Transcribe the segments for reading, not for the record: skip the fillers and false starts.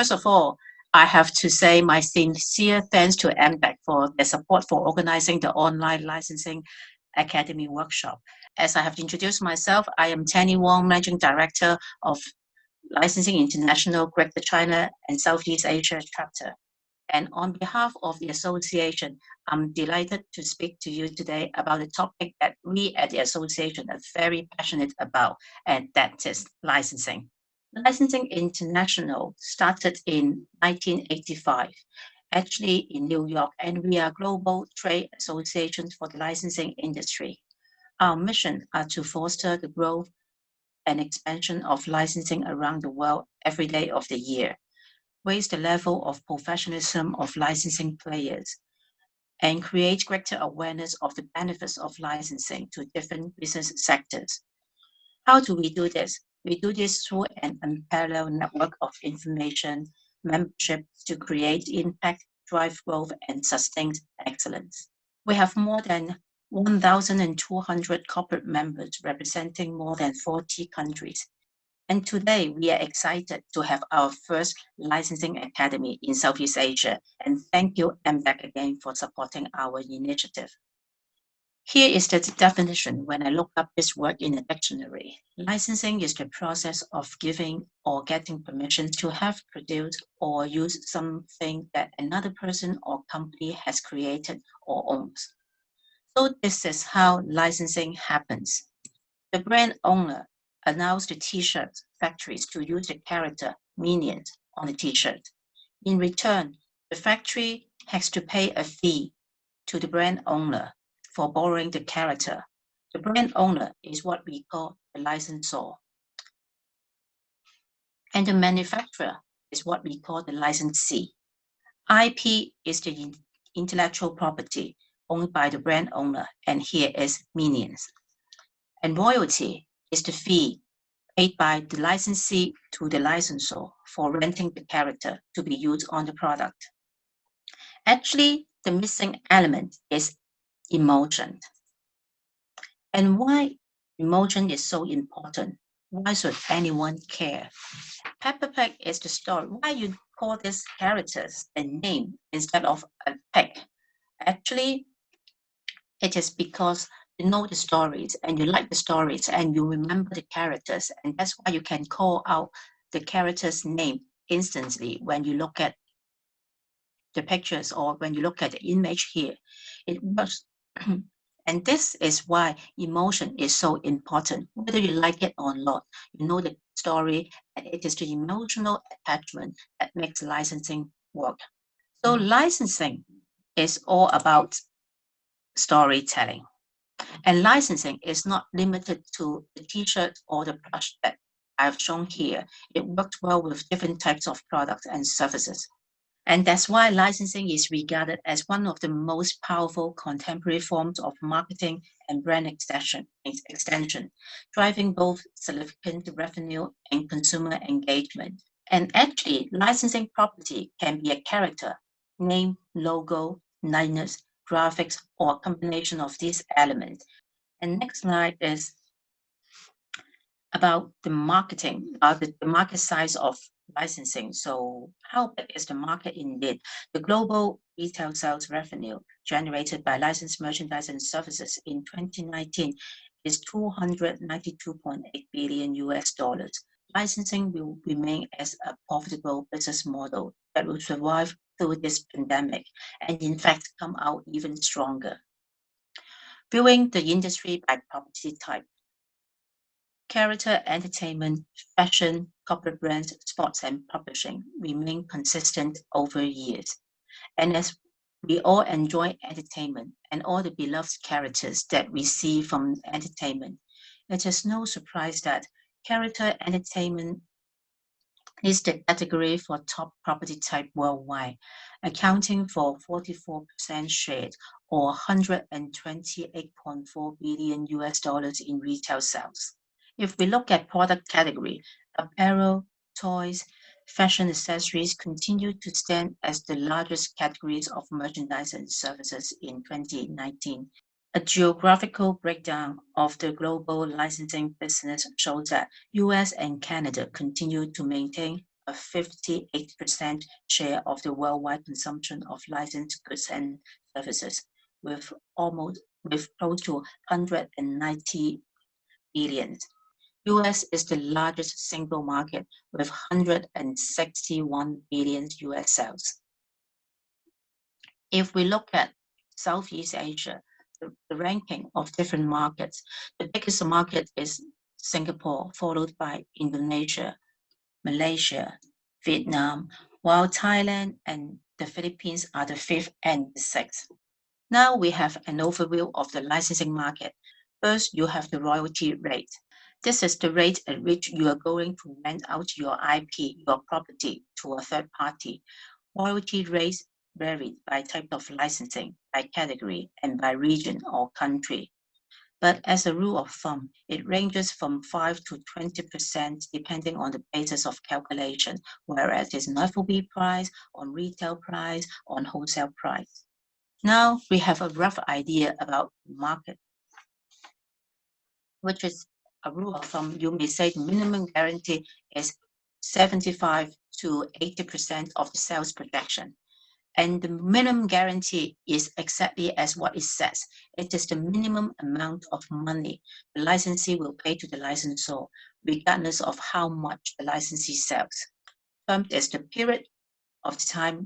First of all, I have to say my sincere thanks to MBAC for their support for organizing the online licensing academy workshop. As I have introduced myself, I am Tani Wong, Managing Director of Licensing International Greater China and Southeast Asia chapter. And on behalf of the association, I'm delighted to speak to you today about a topic that we at the association are very passionate about, and that is licensing. Licensing International started in 1985, actually in New York, and we are a global trade association for the licensing industry. Our mission are to foster the growth and expansion of licensing around the world every day of the year, raise the level of professionalism of licensing players, and create greater awareness of the benefits of licensing to different business sectors. How do we do this? We do this through an unparalleled network of information memberships to create impact, drive growth, and sustain excellence. We have more than 1,200 corporate members representing more than 40 countries. And today we are excited to have our first licensing academy in Southeast Asia. And thank you, MBAC, again for supporting our initiative. Here is the definition when I look up this word in a dictionary. Licensing is the process of giving or getting permission to have produced or use something that another person or company has created or owns. So this is how licensing happens. The brand owner allows the t-shirt factories to use the character Minions on the t-shirt. In return, the factory has to pay a fee to the brand owner for borrowing the character. The brand owner is what we call the licensor. And the manufacturer is what we call the licensee. IP is the intellectual property owned by the brand owner, and here is Minions. And royalty is the fee paid by the licensee to the licensor for renting the character to be used on the product. Actually, the missing element is emotion. And why emotion is so important? Why should anyone care? Peppa Pig is the story. Why you call these characters a name instead of a pig? Actually, it is because you know the stories and you like the stories and you remember the characters, and that's why you can call out the character's name instantly when you look at the pictures or when you look at the image here. It works. And this is why emotion is so important. Whether you like it or not, you know the story, and it is the emotional attachment that makes licensing work. So licensing is all about storytelling. And licensing is not limited to the t-shirt or the plush that I've shown here. It works well with different types of products and services. And that's why licensing is regarded as one of the most powerful contemporary forms of marketing and brand extension, driving both significant revenue and consumer engagement. And actually, licensing property can be a character, name, logo, likeness, graphics, or a combination of these elements. And next slide is about the marketing, the market size of licensing. So how big is the market indeed? The global retail sales revenue generated by licensed merchandise and services in 2019 is $292.8 billion US dollars. Licensing will remain as a profitable business model that will survive through this pandemic and in fact come out even stronger. Viewing the industry by property type. Character, entertainment, fashion, corporate brands, sports, and publishing remain consistent over years. And as we all enjoy entertainment and all the beloved characters that we see from entertainment, it is no surprise that character entertainment is the category for top property type worldwide, accounting for 44% share or $128.4 billion US dollars in retail sales. If we look at product category, apparel, toys, fashion accessories continue to stand as the largest categories of merchandise and services in 2019. A geographical breakdown of the global licensing business shows that US and Canada continue to maintain a 58% share of the worldwide consumption of licensed goods and services, with close to 190 billion. US is the largest single market with 161 billion US sales. If we look at Southeast Asia, the ranking of different markets, the biggest market is Singapore, followed by Indonesia, Malaysia, Vietnam, while Thailand and the Philippines are the fifth and the sixth. Now we have an overview of the licensing market. First, you have the royalty rate. This is the rate at which you are going to rent out your IP, your property, to a third party. Royalty rates vary by type of licensing, by category, and by region or country. But as a rule of thumb, it ranges from 5 to 20% depending on the basis of calculation, whereas it's an FOB price, on retail price, on wholesale price. Now we have a rough idea about the market, which is a rule of thumb. You may say the minimum guarantee is 75 to 80% of the sales projection. And the minimum guarantee is exactly as what it says. It is the minimum amount of money the licensee will pay to the licensor, regardless of how much the licensee sells. Termed is the period of the time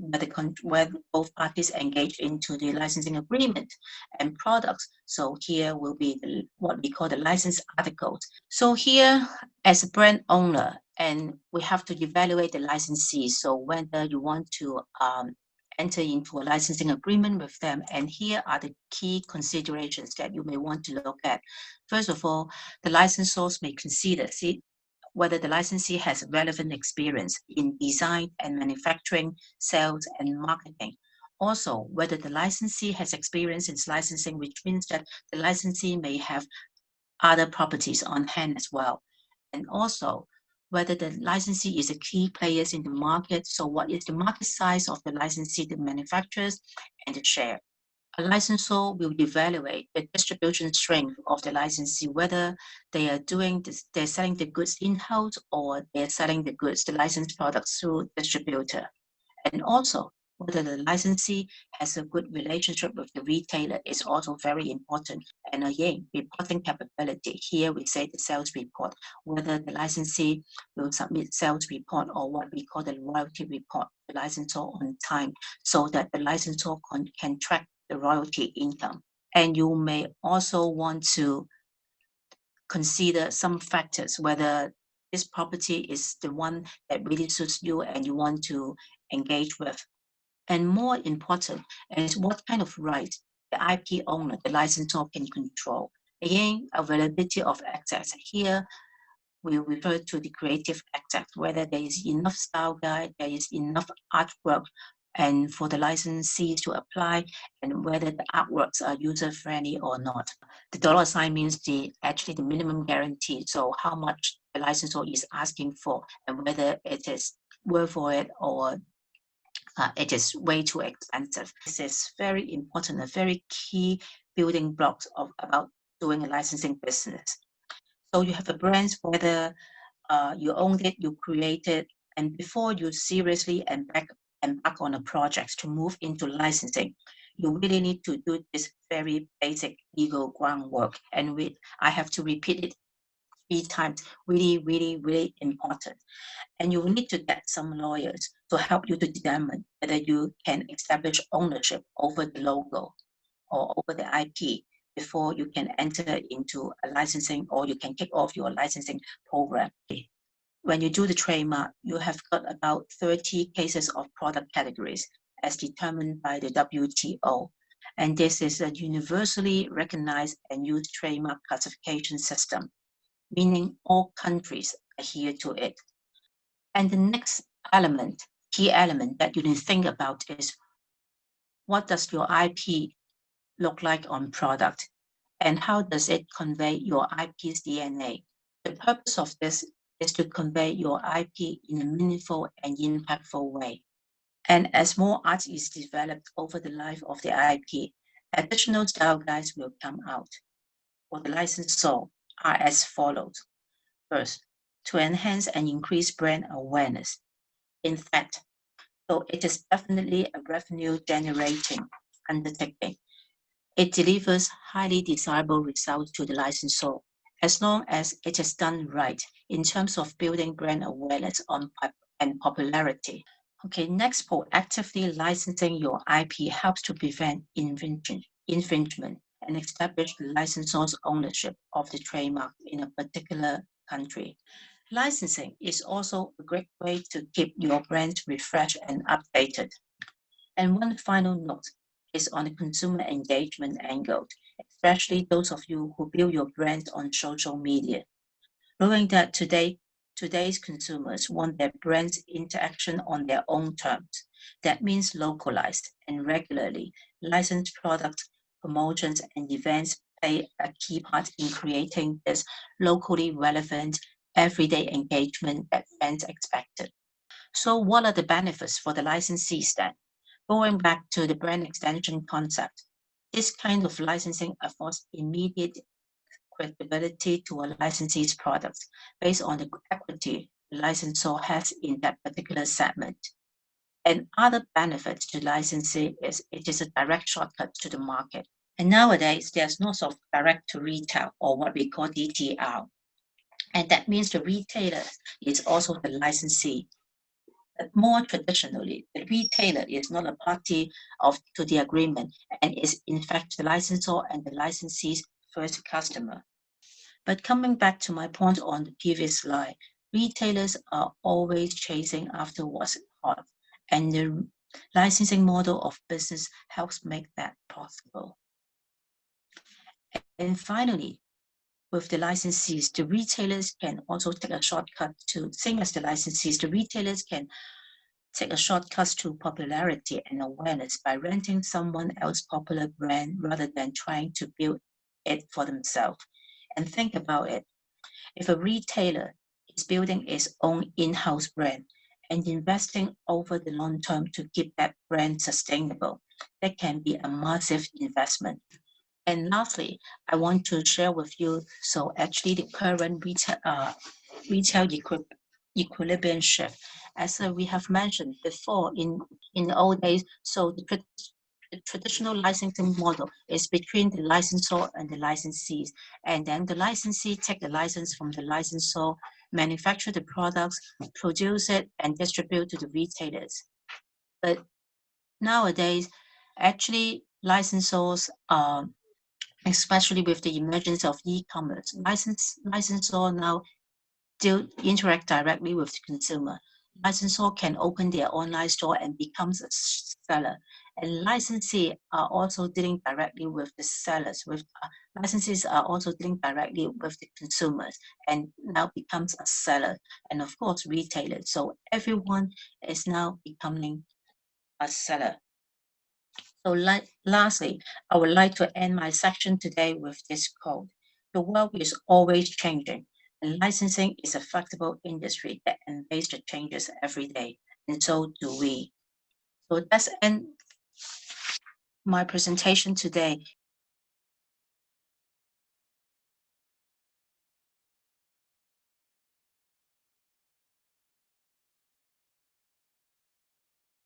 where both parties engage into the licensing agreement and products. So here will be what we call the license articles. So here, as a brand owner, and we have to evaluate the licensee. So whether you want to enter into a licensing agreement with them. And here are the key considerations that you may want to look at. First of all, the licensors may consider whether the licensee has relevant experience in design and manufacturing, sales, and marketing. Also, whether the licensee has experience in licensing, which means that the licensee may have other properties on hand as well. And also, whether the licensee is a key player in the market. So what is the market size of the licensee, the manufacturers, and the share? A licensor will evaluate the distribution strength of the licensee, whether they are they're selling the goods in-house or they're selling the goods, the licensed products through distributor. And also, whether the licensee has a good relationship with the retailer is also very important. And again, reporting capability. Here we say the sales report, whether the licensee will submit sales report or what we call the royalty report, the licensor on time, so that the licensor can track the royalty income. And you may also want to consider some factors, whether this property is the one that really suits you and you want to engage with. And more important is what kind of right the IP owner, the licensor, can control. Again, availability of access. Here, we refer to the creative access, whether there is enough style guide, there is enough artwork, and for the licensees to apply, and whether the artworks are user-friendly or not. The dollar sign means actually the minimum guarantee, so how much the licensor is asking for, and whether it is worth for it or it is way too expensive. This is very important, a very key building blocks about doing a licensing business. So you have a brand, whether you owned it, you created, and before you seriously embark on a project to move into licensing, you really need to do this very basic legal groundwork. And I have to repeat it 3 times, really, really, really important. And you will need to get some lawyers to help you to determine whether you can establish ownership over the logo or over the IP before you can enter into a licensing or you can kick off your licensing program. When you do the trademark, you have got about 30 cases of product categories as determined by the WTO. And this is a universally recognized and used trademark classification system, meaning all countries adhere to it. And the next key element that you need to think about is, what does your IP look like on product? And how does it convey your IP's DNA? The purpose of this is to convey your IP in a meaningful and impactful way. And as more art is developed over the life of the IP, additional style guides will come out. For the licensor are as follows. First, to enhance and increase brand awareness. in fact. So it is definitely a revenue generating undertaking. It delivers highly desirable results to the licensor as long as it is done right in terms of building brand awareness and popularity. Okay, next, proactively licensing your IP helps to prevent infringement and establish the licensor's ownership of the trademark in a particular country. Licensing is also a great way to keep your brand refreshed and updated. And one final note is on the consumer engagement angle, especially those of you who build your brand on social media. Knowing that today's consumers want their brand's interaction on their own terms. That means localized and regularly licensed products, promotions, and events play a key part in creating this locally relevant everyday engagement that fans expected. So what are the benefits for the licensees then? Going back to the brand extension concept, this kind of licensing affords immediate credibility to a licensee's products based on the equity the licensor has in that particular segment. And other benefits to licensing is it is a direct shortcut to the market. And nowadays, there's no sort of direct to retail or what we call DTR. And that means the retailer is also the licensee. But more traditionally, the retailer is not a party to the agreement and is in fact the licensor and the licensee's first customer. But coming back to my point on the previous slide, retailers are always chasing after what's hot, and the licensing model of business helps make that possible. And finally, with the licensees, the retailers can also take a shortcut to, same as the licensees, the retailers can take a shortcut to popularity and awareness by renting someone else's popular brand rather than trying to build it for themselves. And think about it. If a retailer is building its own in-house brand and investing over the long term to keep that brand sustainable, that can be a massive investment. And lastly, I want to share with you, so actually the current retail equilibrium shift. As we have mentioned before in the old days, so the traditional licensing model is between the licensor and the licensees. And then the licensee take the license from the licensor, manufacture the products, produce it, and distribute to the retailers. But nowadays, actually, licensors especially with the emergence of e-commerce, licensor now do interact directly with the consumer. Licensor can open their online store and becomes a seller. And licensee are also dealing directly with the sellers. With licensees are also dealing directly with the consumers, and now becomes a seller. And of course, retailers. So everyone is now becoming a seller. So lastly, I would like to end my section today with this quote. The world is always changing, and licensing is a flexible industry that embraces the changes every day, and so do we. So that's end my presentation today.